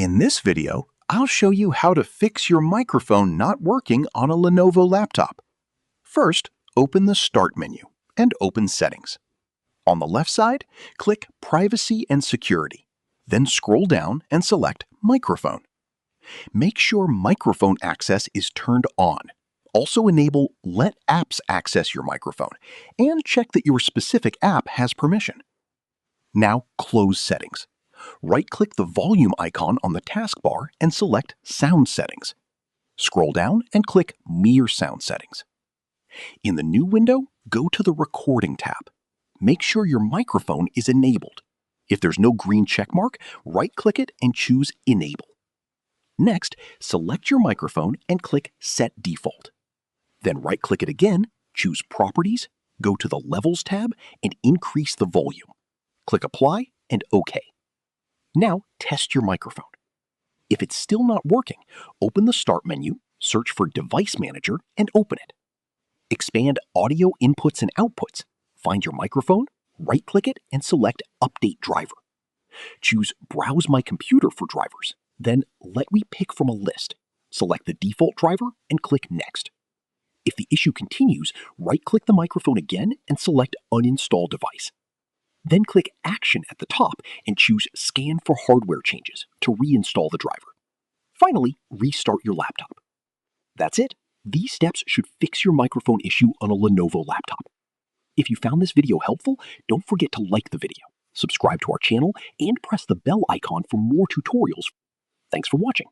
In this video, I'll show you how to fix your microphone not working on a Lenovo laptop. First, open the Start menu and open Settings. On the left side, click Privacy and Security. Then scroll down and select Microphone. Make sure microphone access is turned on. Also enable Let Apps Access Your Microphone and check that your specific app has permission. Now close Settings. Right-click the volume icon on the taskbar and select Sound Settings. Scroll down and click Mere Sound Settings. In the new window, go to the Recording tab. Make sure your microphone is enabled. If there's no green check mark, right-click it and choose Enable. Next, select your microphone and click Set Default. Then right-click it again, choose Properties, go to the Levels tab, and increase the volume. Click Apply and OK. Now test your microphone. If it's still not working, open the Start menu, search for Device Manager, and open it. Expand Audio Inputs and Outputs. Find your microphone, right-click it, and select Update Driver. Choose Browse My Computer for drivers. Then Let me pick from a list. Select the default driver and click Next. If the issue continues, right-click the microphone again and select Uninstall Device. Then click Action at the top and choose Scan for hardware changes to reinstall the driver. Finally, restart your laptop. That's it. These steps should fix your microphone issue on a Lenovo laptop. If you found this video helpful, don't forget to like the video, subscribe to our channel, and press the bell icon for more tutorials. Thanks for watching.